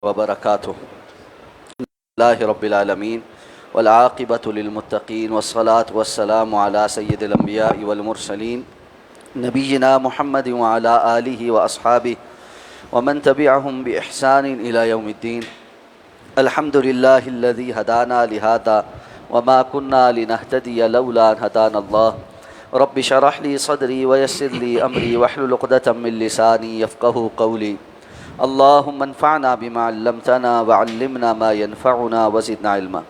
وبرکاتہ اللہ رب العالمین والعاقبۃ للمتقین والصلاة والسلام علی سید الانبیاء والمرسلین نبینا محمد وعلی آلہ واصحابہ ومن تبعہم بإحسان الی یوم الدین الحمد للہ الذی ہدانا لہذا وما كنا لنہتدی لولا ان ہدانا اللہ رب اشرح لی صدری ویسر لی امری واحلل عقدۃ من لسانی یفقہوا قولی اللہم انفعنا بما علمتنا وعلمنا ما ينفعنا وزدنا علما۔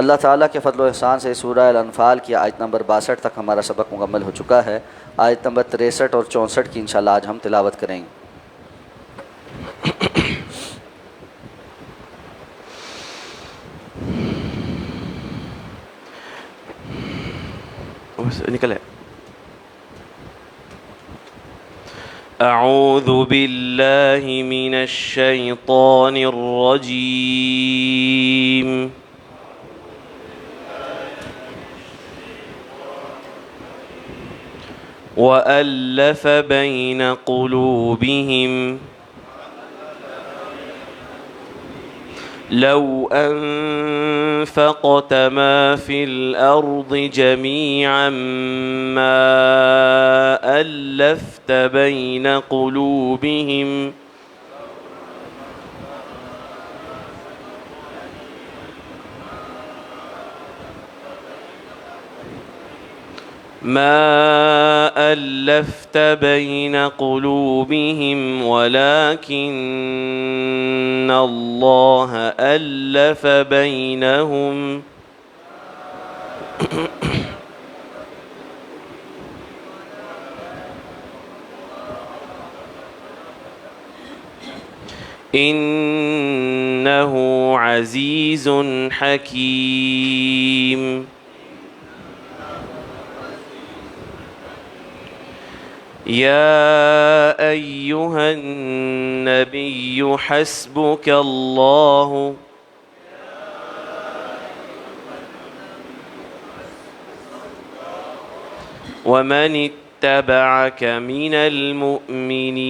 اللہ تعالیٰ کے فضل و احسان سے سورہ الانفال کی آیت نمبر 62 تک ہمارا سبق مکمل ہو چکا ہے۔ آیت نمبر 63 اور 64 کی انشاءاللہ آج ہم تلاوت کریں گے۔ نکلے اعوذ باللہ من الشیطان الرجیم وَأَلَّفَ بَيْنَ قُلُوبِهِمْ لو أنفقت ما في الأرض جميعا ما ألفت بين قلوبهم ولكن الله ألف بينهم إنه عزيز حكيم۔ يا أيها النبي حسبك الله ومن اتبعك من المؤمنين۔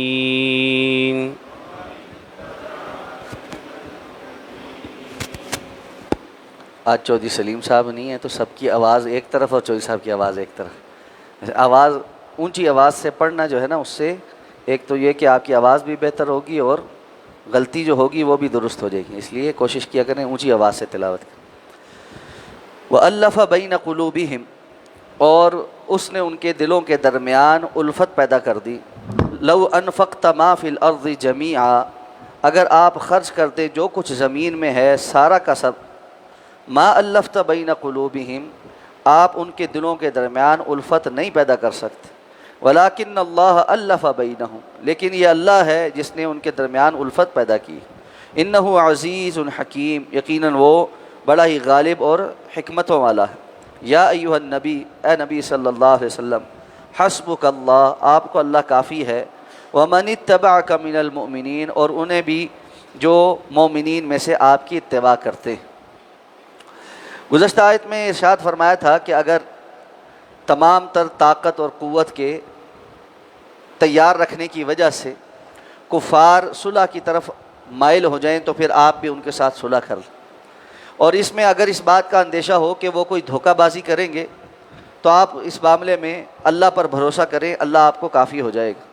آج چودھری سلیم صاحب نہیں ہیں تو سب کی آواز ایک طرف اور چودھری صاحب کی آواز ایک طرف۔ آواز اونچی آواز سے پڑھنا جو ہے نا، اس سے ایک تو یہ کہ آپ کی آواز بھی بہتر ہوگی اور غلطی جو ہوگی وہ بھی درست ہو جائے گی، اس لیے کوشش کیا کریں اونچی آواز سے تلاوت کریں۔ وَأَلَّفَ بَيْنَ قُلُوبِهِمْ، اور اس نے ان کے دلوں کے درمیان الفت پیدا کر دی۔ لَوْ أَنفَقْتَ مَا فِي الْأَرْضِ جَمِيعًا، اگر آپ خرچ کرتے جو کچھ زمین میں ہے سارا کا سب، مَا أَلَّفْتَ بَيْنَ قُلُوبِهِمْ، آپ ان کے دلوں کے درمیان الفت نہیں پیدا کر سکتے۔ وَلَكِنَّ اللَّهَ أَلَّفَ بَيْنَهُمْ، لیکن یہ اللہ ہے جس نے ان کے درمیان الفت پیدا کی۔ إِنَّهُ عَزِيزٌ حَكِيمٌ، یقیناً وہ بڑا ہی غالب اور حکمتوں والا ہے۔ یا ایھا النبی، اے نبی صلی اللہ علیہ وسلم، حسبک اللہ، آپ کو اللہ کافی ہے۔ وَمَنِ اتَّبَعَكَ مِنَ الْمُؤْمِنِينَ، اور انہیں بھی جو مومنین میں سے آپ کی اتباع کرتے ہیں۔ گزشتہ آیت میں ارشاد فرمایا تھا کہ اگر تمام تر طاقت اور قوت کے تیار رکھنے کی وجہ سے کفار صلح کی طرف مائل ہو جائیں تو پھر آپ بھی ان کے ساتھ صلح کر لیں، اور اس میں اگر اس بات کا اندیشہ ہو کہ وہ کوئی دھوکہ بازی کریں گے تو آپ اس معاملے میں اللہ پر بھروسہ کریں، اللہ آپ کو کافی ہو جائے گا،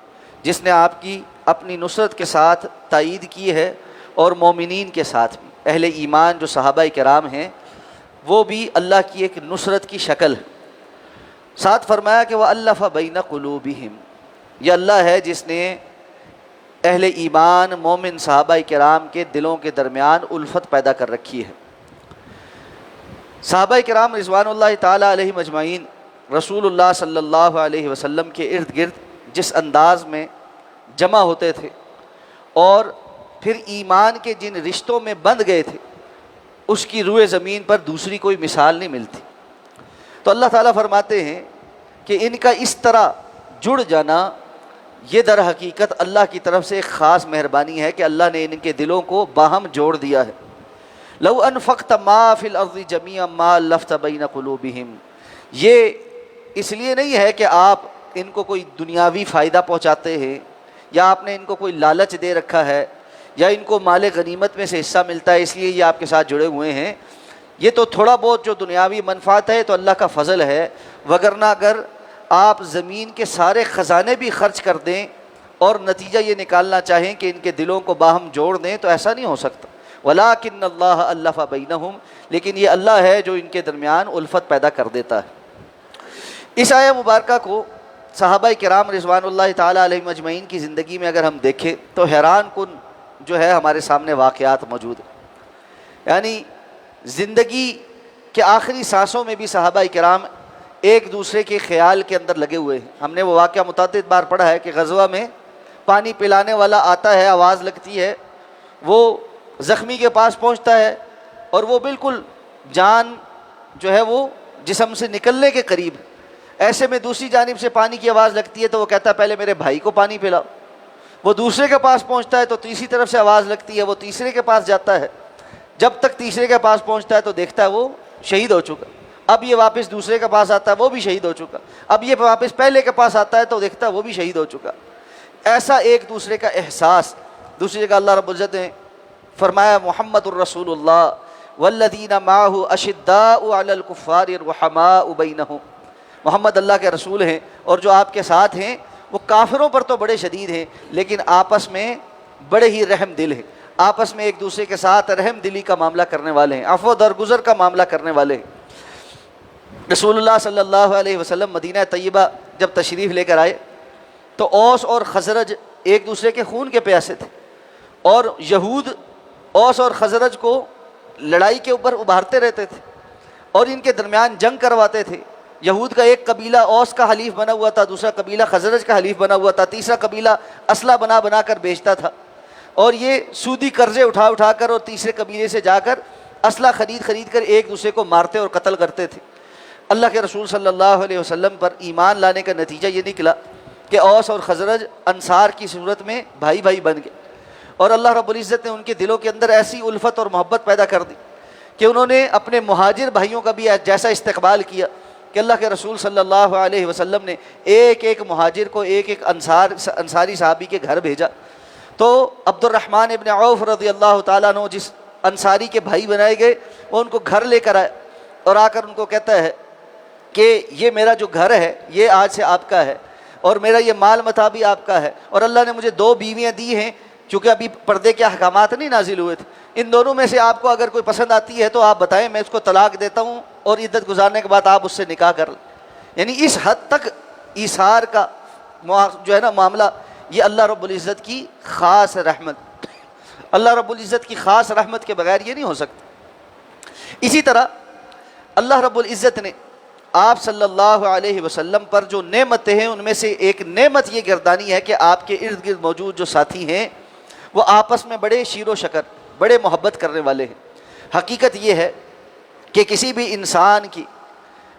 جس نے آپ کی اپنی نصرت کے ساتھ تائید کی ہے، اور مومنین کے ساتھ بھی اہل ایمان جو صحابہ کرام ہیں وہ بھی اللہ کی ایک نصرت کی شکل ہے۔ ساتھ فرمایا کہ وَأَلَّفَ بَيْنَ قُلُوبِهِمْ، یہ اللہ ہے جس نے اہل ایمان مومن صحابہ کرام کے دلوں کے درمیان الفت پیدا کر رکھی ہے۔ صحابہ کرام رضوان اللہ تعالیٰ علیہم اجمعین رسول اللہ صلی اللہ علیہ وسلم کے ارد گرد جس انداز میں جمع ہوتے تھے اور پھر ایمان کے جن رشتوں میں بندھ گئے تھے، اس کی روئے زمین پر دوسری کوئی مثال نہیں ملتی۔ تو اللہ تعالیٰ فرماتے ہیں کہ ان کا اس طرح جڑ جانا یہ در حقیقت اللہ کی طرف سے ایک خاص مہربانی ہے کہ اللہ نے ان کے دلوں کو باہم جوڑ دیا ہے۔ لو انفقت ما فی الارض جمیعا ما الفت بین قلوبہم، یہ اس لیے نہیں ہے کہ آپ ان کو کوئی دنیاوی فائدہ پہنچاتے ہیں یا آپ نے ان کو کوئی لالچ دے رکھا ہے یا ان کو مال غنیمت میں سے حصہ ملتا ہے اس لیے یہ آپ کے ساتھ جڑے ہوئے ہیں، یہ تو تھوڑا بہت جو دنیاوی منفعت ہے تو اللہ کا فضل ہے، وگرنہ اگر آپ زمین کے سارے خزانے بھی خرچ کر دیں اور نتیجہ یہ نکالنا چاہیں کہ ان کے دلوں کو باہم جوڑ دیں تو ایسا نہیں ہو سکتا۔ وَلَٰكِنَّ اللَّهَ أَلَّفَ بَيْنَهُمْ، لیکن یہ اللہ ہے جو ان کے درمیان الفت پیدا کر دیتا ہے۔ اس آیہ مبارکہ کو صحابہ کرام رضوان اللہ تعالیٰ علیہم اجمعین کی زندگی میں اگر ہم دیکھیں تو حیران کن جو ہے ہمارے سامنے واقعات موجود ہیں، یعنی زندگی کے آخری سانسوں میں بھی صحابہ کرام ایک دوسرے کے خیال کے اندر لگے ہوئے ہیں۔ ہم نے وہ واقعہ متعدد بار پڑھا ہے کہ غزوہ میں پانی پلانے والا آتا ہے، آواز لگتی ہے، وہ زخمی کے پاس پہنچتا ہے اور وہ بالکل جان جو ہے وہ جسم سے نکلنے کے قریب، ایسے میں دوسری جانب سے پانی کی آواز لگتی ہے تو وہ کہتا ہے پہلے میرے بھائی کو پانی پلاؤ۔ وہ دوسرے کے پاس پہنچتا ہے تو تیسری طرف سے آواز لگتی ہے، وہ تیسرے کے پاس جاتا ہے، جب تک تیسرے کے پاس پہنچتا ہے تو دیکھتا ہے وہ شہید ہو چکا، اب یہ واپس دوسرے کے پاس آتا ہے وہ بھی شہید ہو چکا، اب یہ واپس پہلے کے پاس آتا ہے تو دیکھتا ہے وہ بھی شہید ہو چکا۔ ایسا ایک دوسرے کا احساس۔ دوسری جگہ اللہ رب العزت نے فرمایا محمد الرسول اللہ والذین معہ اشداء علی الکفار رحماء بینہم، محمد اللہ کے رسول ہیں اور جو آپ کے ساتھ ہیں وہ کافروں پر تو بڑے شدید ہیں لیکن آپس میں بڑے ہی رحم دل ہیں، آپس میں ایک دوسرے کے ساتھ رحم دلی کا معاملہ کرنے والے ہیں، عفو درگزر کا معاملہ کرنے والے ہیں۔ رسول اللہ صلی اللہ علیہ وسلم مدینہ طیبہ جب تشریف لے کر آئے تو اوس اور خزرج ایک دوسرے کے خون کے پیاسے تھے، اور یہود اوس اور خزرج کو لڑائی کے اوپر ابھارتے رہتے تھے اور ان کے درمیان جنگ کرواتے تھے۔ یہود کا ایک قبیلہ اوس کا حلیف بنا ہوا تھا، دوسرا قبیلہ خزرج کا حلیف بنا ہوا تھا، تیسرا قبیلہ اسلحہ بنا بنا کر بیچتا تھا، اور یہ سودی قرضے اٹھا اٹھا کر اور تیسرے قبیلے سے جا کر اسلحہ خرید کر ایک دوسرے کو مارتے اور قتل کرتے تھے۔ اللہ کے رسول صلی اللہ علیہ وسلم پر ایمان لانے کا نتیجہ یہ نکلا کہ اوس اور خزرج انصار کی صورت میں بھائی بھائی بن گئے، اور اللہ رب العزت نے ان کے دلوں کے اندر ایسی الفت اور محبت پیدا کر دی کہ انہوں نے اپنے مہاجر بھائیوں کا بھی جیسا استقبال کیا کہ اللہ کے رسول صلی اللہ علیہ وسلم نے ایک ایک مہاجر کو ایک ایک انصاری صحابی کے گھر بھیجا۔ تو عبد الرحمن ابن عوف رضی اللہ تعالیٰ عنہ جس انصاری کے بھائی بنائے گئے وہ ان کو گھر لے کر آئے اور آ کر ان کو کہتا ہے کہ یہ میرا جو گھر ہے یہ آج سے آپ کا ہے، اور میرا یہ مال متاع بھی آپ کا ہے، اور اللہ نے مجھے 2 بیویاں دی ہیں چونکہ ابھی پردے کے احکامات نہیں نازل ہوئے تھے، ان دونوں میں سے آپ کو اگر کوئی پسند آتی ہے تو آپ بتائیں، میں اس کو طلاق دیتا ہوں اور عدت گزارنے کے بعد آپ اس سے نکاح کر لیں۔ یعنی اس حد تک ایثار کا جو ہے نا معاملہ، یہ اللہ رب العزت کی خاص رحمت، اللہ رب العزت کی خاص رحمت کے بغیر یہ نہیں ہو سکتا۔ اسی طرح اللہ رب العزت نے آپ صلی اللہ علیہ وسلم پر جو نعمتیں ہیں ان میں سے ایک نعمت یہ گردانی ہے کہ آپ کے ارد گرد موجود جو ساتھی ہیں وہ آپس میں بڑے شیر و شکر، بڑے محبت کرنے والے ہیں۔ حقیقت یہ ہے کہ کسی بھی انسان کی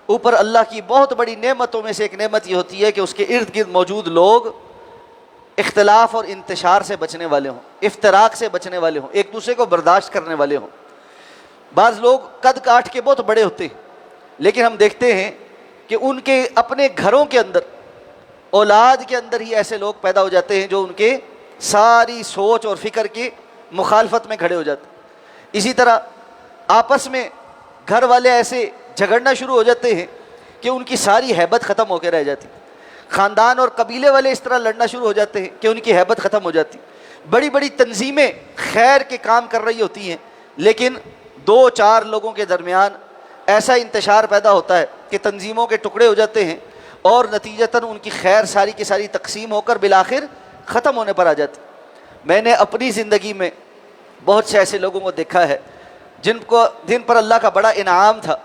اوپر اللہ کی بہت بڑی نعمتوں میں سے ایک نعمت یہ ہوتی ہے کہ اس کے ارد گرد موجود لوگ اختلاف اور انتشار سے بچنے والے ہوں، افتراق سے بچنے والے ہوں، ایک دوسرے کو برداشت کرنے والے ہوں۔ بعض لوگ قد کاٹ کے بہت بڑے ہوتے ہیں لیکن ہم دیکھتے ہیں کہ ان کے اپنے گھروں کے اندر، اولاد کے اندر ہی ایسے لوگ پیدا ہو جاتے ہیں جو ان کے ساری سوچ اور فکر کی مخالفت میں کھڑے ہو جاتے ہیں۔ اسی طرح آپس میں گھر والے ایسے جھگڑنا شروع ہو جاتے ہیں کہ ان کی ساری ہیبت ختم ہو کے رہ جاتی، خاندان اور قبیلے والے اس طرح لڑنا شروع ہو جاتے ہیں کہ ان کی ہیبت ختم ہو جاتی۔ بڑی بڑی تنظیمیں خیر کے کام کر رہی ہوتی ہیں لیکن 2-4 لوگوں کے درمیان ایسا انتشار پیدا ہوتا ہے کہ تنظیموں کے ٹکڑے ہو جاتے ہیں اور نتیجتاً ان کی خیر ساری کی ساری تقسیم ہو کر بالآخر ختم ہونے پر آ جاتی۔ میں نے اپنی زندگی میں بہت سے ایسے لوگوں کو دیکھا ہے جن پر اللہ کا بڑا انعام تھا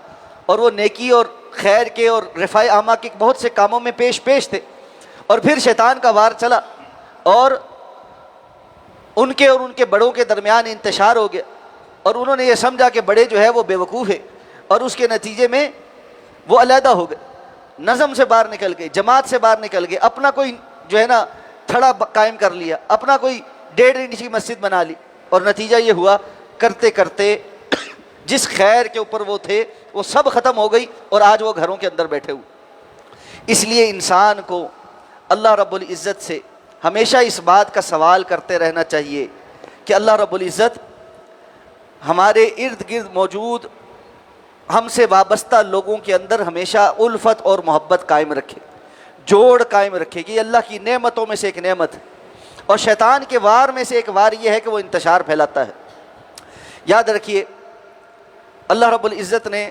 اور وہ نیکی اور خیر کے اور رفاع عامہ کے بہت سے کاموں میں پیش تھے، اور پھر شیطان کا وار چلا اور ان کے بڑوں کے درمیان انتشار ہو گیا، اور انہوں نے یہ سمجھا کہ بڑے جو ہے وہ بے وقوف ہے، اور اس کے نتیجے میں وہ علیحدہ ہو گئے، نظم سے باہر نکل گئے، جماعت سے باہر نکل گئے، اپنا کوئی جو ہے نا تھڑا قائم کر لیا، اپنا کوئی 1.5 انچ کی مسجد بنا لی، اور نتیجہ یہ ہوا کرتے کرتے جس خیر کے اوپر وہ تھے وہ سب ختم ہو گئی اور آج وہ گھروں کے اندر بیٹھے ہوئے۔ اس لیے انسان کو اللہ رب العزت سے ہمیشہ اس بات کا سوال کرتے رہنا چاہیے کہ اللہ رب العزت ہمارے ارد گرد موجود ہم سے وابستہ لوگوں کے اندر ہمیشہ الفت اور محبت قائم رکھے، جوڑ قائم رکھے کہ یہ اللہ کی نعمتوں میں سے ایک نعمت ہے، اور شیطان کے وار میں سے ایک وار یہ ہے کہ وہ انتشار پھیلاتا ہے۔ یاد رکھیے اللہ رب العزت نے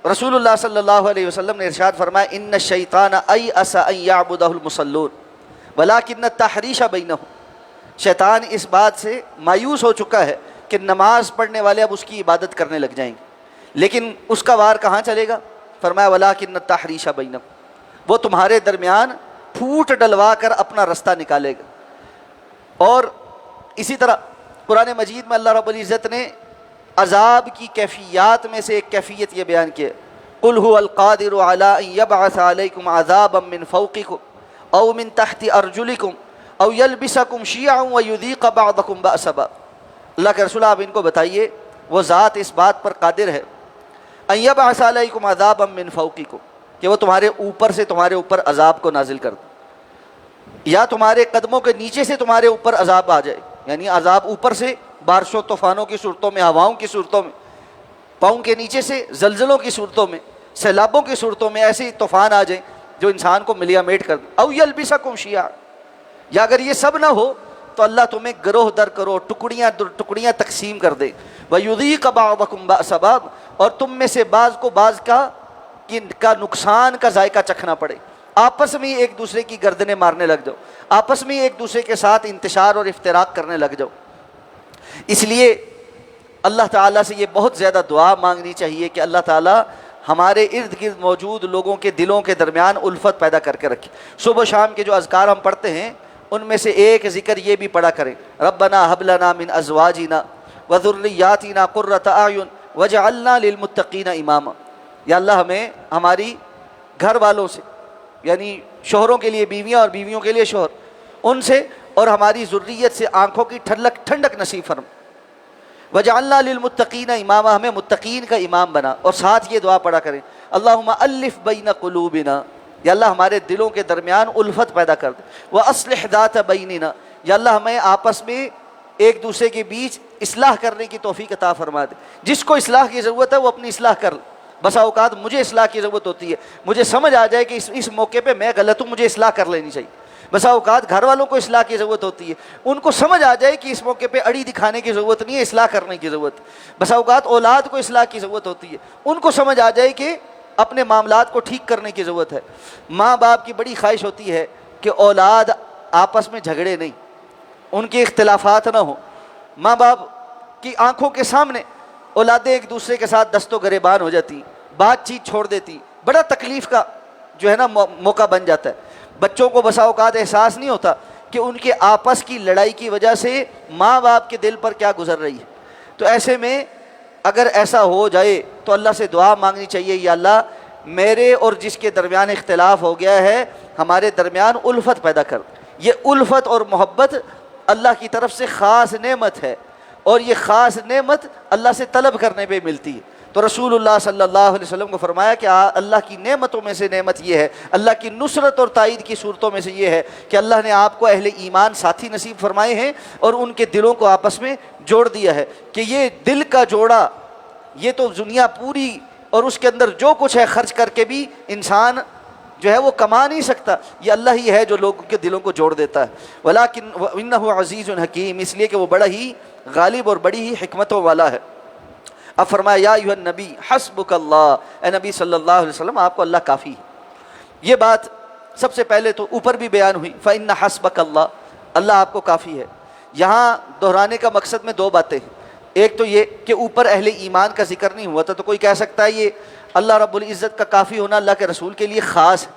رسول اللہ صلی اللہ علیہ وسلم نے ارشاد فرمایا ان الشیطان ایأس ان یعبدہ المصلون ولکن التحریش بینہم، شیطان اس بات سے مایوس ہو چکا ہے کہ نماز پڑھنے والے اب اس کی عبادت کرنے لگ جائیں گے، لیکن اس کا وار کہاں چلے گا؟ فرمایا ولکن التحریش بینہم، وہ تمہارے درمیان پھوٹ ڈلوا کر اپنا رستہ نکالے گا۔ اور اسی طرح قرآن مجید میں اللہ رب العزت نے عذاب کی کیفیات میں سے ایک کیفیت یہ بیان کی ہے، قل هو القادر علی ان یبعث علیکم عذابا من فوقکم او من تحت ارجلکم او یلبسکم شیعا ویذیق بعضکم بأس بعض۔ اللہ کے رسول آپ ان کو بتائیے وہ ذات اس بات پر قادر ہے ان یبعث علیکم عذابا من فوقکم کہ وہ تمہارے اوپر سے تمہارے اوپر عذاب کو نازل کر دے، یا تمہارے قدموں کے نیچے سے تمہارے اوپر عذاب آ جائے، یعنی عذاب اوپر سے بارشوں طوفانوں کی صورتوں میں، ہواؤں کی صورتوں میں، پاؤں کے نیچے سے زلزلوں کی صورتوں میں، سیلابوں کی صورتوں میں ایسے طوفان آ جائیں جو انسان کو ملیا میٹ کر دیں، او یلبسکم شیعا، یا اگر یہ سب نہ ہو تو اللہ تمہیں گروہ در گروہ ٹکڑیاں در ٹکڑیاں تقسیم کر دے، وَيُذِيقَ بَعْضَكُمْ بَأْسَ بَعْضٍ، اور تم میں سے بعض کو بعض کا نقصان کا ذائقہ چکھنا پڑے، آپس میں ایک دوسرے کی گردنیں مارنے لگ جاؤ، آپس میں ایک دوسرے کے ساتھ انتشار اور افتراق کرنے لگ جاؤ۔ اس لیے اللہ تعالیٰ سے یہ بہت زیادہ دعا مانگنی چاہیے کہ اللہ تعالیٰ ہمارے ارد گرد موجود لوگوں کے دلوں کے درمیان الفت پیدا کر کے رکھے۔ صبح و شام کے جو اذکار ہم پڑھتے ہیں ان میں سے ایک ذکر یہ بھی پڑھا کریں، ربنا ہب لنا من ازواجنا وذریاتنا قرۃ اعین واجعلنا للمتقین اماما، یا اللہ ہمیں ہماری گھر والوں سے، یعنی شوہروں کے لیے بیویاں اور بیویوں کے لیے شوہر، ان سے اور ہماری ذریت سے آنکھوں کی ٹھنڈک نصیب فرما، وجعلنا للمتقین اماما، ہمیں متقین کا امام بنا۔ اور ساتھ یہ دعا پڑھا کریں، اللہم الف بین قلوبنا، یا اللہ ہمارے دلوں کے درمیان الفت پیدا کر دے، واصلح ذات بیننا، یا اللہ ہمیں آپس میں ایک دوسرے کے بیچ اصلاح کرنے کی توفیق عطا فرما دے۔ جس کو اصلاح کی ضرورت ہے وہ اپنی اصلاح کر لے، بسا اوقات مجھے اصلاح کی ضرورت ہوتی ہے، مجھے سمجھ آ جائے کہ اس موقع پہ میں غلط ہوں، مجھے اصلاح کر لینی چاہیے۔ بسا اوقات گھر والوں کو اصلاح کی ضرورت ہوتی ہے، ان کو سمجھ آ جائے کہ اس موقع پہ اڑی دکھانے کی ضرورت نہیں ہے، اصلاح کرنے کی ضرورت ہے۔ بسا اوقات اولاد کو اصلاح کی ضرورت ہوتی ہے، ان کو سمجھ آ جائے کہ اپنے معاملات کو ٹھیک کرنے کی ضرورت ہے۔ ماں باپ کی بڑی خواہش ہوتی ہے کہ اولاد آپس میں جھگڑے نہیں، ان کے اختلافات نہ ہوں، ماں باپ کی آنکھوں کے سامنے اولادیں ایک دوسرے کے ساتھ دست و گریبان ہو جاتی، بات چیت چھوڑ دیتی، بڑا تکلیف کا جو ہے نا موقع بن جاتا ہے۔ بچوں کو بسا اوقات احساس نہیں ہوتا کہ ان کے آپس کی لڑائی کی وجہ سے ماں باپ کے دل پر کیا گزر رہی ہے۔ تو ایسے میں اگر ایسا ہو جائے تو اللہ سے دعا مانگنی چاہیے، یا اللہ میرے اور جس کے درمیان اختلاف ہو گیا ہے ہمارے درمیان الفت پیدا کر۔ یہ الفت اور محبت اللہ کی طرف سے خاص نعمت ہے، اور یہ خاص نعمت اللہ سے طلب کرنے پہ ملتی ہے۔ تو رسول اللہ صلی اللہ علیہ وسلم کو فرمایا کہ اللہ کی نعمتوں میں سے نعمت یہ ہے، اللہ کی نصرت اور تائید کی صورتوں میں سے یہ ہے کہ اللہ نے آپ کو اہل ایمان ساتھی نصیب فرمائے ہیں اور ان کے دلوں کو آپس میں جوڑ دیا ہے کہ یہ دل کا جوڑا، یہ تو دنیا پوری اور اس کے اندر جو کچھ ہے خرچ کر کے بھی انسان جو ہے وہ کما نہیں سکتا، یہ اللہ ہی ہے جو لوگوں کے دلوں کو جوڑ دیتا ہے۔ ولیکن انہ عزیز حکیم، اس لیے کہ وہ بڑا ہی غالب اور بڑی ہی حکمتوں والا ہے۔ اب فرمایا یا ایھا النبی حسبک اللہ، اے نبی صلی اللہ علیہ وسلم آپ کو اللہ کافی ہے۔ یہ بات سب سے پہلے تو اوپر بھی بیان ہوئی، فإن حسبک اللہ، اللہ آپ کو کافی ہے۔ یہاں دہرانے کا مقصد میں دو باتیں ہیں، ایک تو یہ کہ اوپر اہل ایمان کا ذکر نہیں ہوا تھا، تو کوئی کہہ سکتا ہے یہ اللہ رب العزت کا کافی ہونا اللہ کے رسول کے لیے خاص ہے۔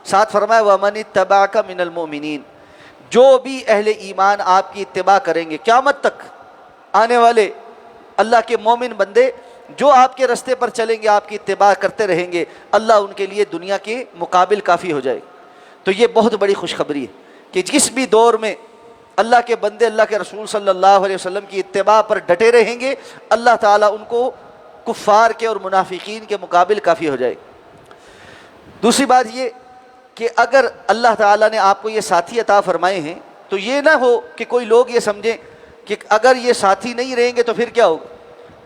ساتھ فرمایا وَمَنِ اتَّبَعَكَ مِنَ الْمُؤْمِنِينَ، جو بھی اہل ایمان آپ کی اتباع کریں گے، قیامت تک آنے والے اللہ کے مومن بندے جو آپ کے رستے پر چلیں گے، آپ کی اتباع کرتے رہیں گے، اللہ ان کے لیے دنیا کے مقابل کافی ہو جائے۔ تو یہ بہت بڑی خوشخبری ہے کہ جس بھی دور میں اللہ کے بندے اللہ کے رسول صلی اللہ علیہ وسلم کی اتباع پر ڈٹے رہیں گے، اللہ تعالیٰ ان کو کفار کے اور منافقین کے مقابل کافی ہو جائے۔ دوسری بات یہ کہ اگر اللہ تعالیٰ نے آپ کو یہ ساتھی عطا فرمائے ہیں تو یہ نہ ہو کہ کوئی لوگ یہ سمجھیں کہ اگر یہ ساتھی نہیں رہیں گے تو پھر کیا ہوگا،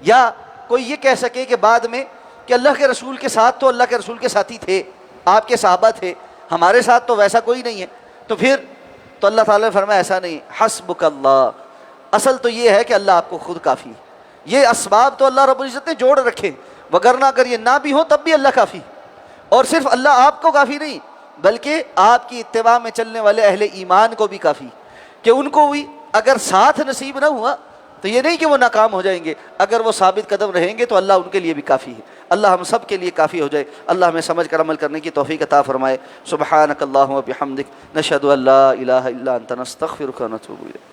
یا کوئی یہ کہہ سکے کہ بعد میں کہ اللہ کے رسول کے ساتھ تو اللہ کے رسول کے ساتھی تھے، آپ کے صحابہ تھے، ہمارے ساتھ تو ویسا کوئی نہیں ہے، تو پھر تو اللہ تعالیٰ نے فرمایا ایسا نہیں، حسبک اللہ، اصل تو یہ ہے کہ اللہ آپ کو خود کافی ہے۔ یہ اسباب تو اللہ رب العزت نے جوڑ رکھے، وگرنہ اگر یہ نہ بھی ہو تب بھی اللہ کافی، اور صرف اللہ آپ کو کافی نہیں بلکہ آپ کی اتباع میں چلنے والے اہل ایمان کو بھی کافی، کہ ان کو بھی اگر ساتھ نصیب نہ ہوا تو یہ نہیں کہ وہ ناکام ہو جائیں گے، اگر وہ ثابت قدم رہیں گے تو اللہ ان کے لیے بھی کافی ہے۔ اللہ ہم سب کے لیے کافی ہو جائے، اللہ ہمیں سمجھ کر عمل کرنے کی توفیق عطا فرمائے۔ سبحانک اللہم و بحمدک، نشہد ان لا الہ الا انت، نستغفرک و نتوب الیک۔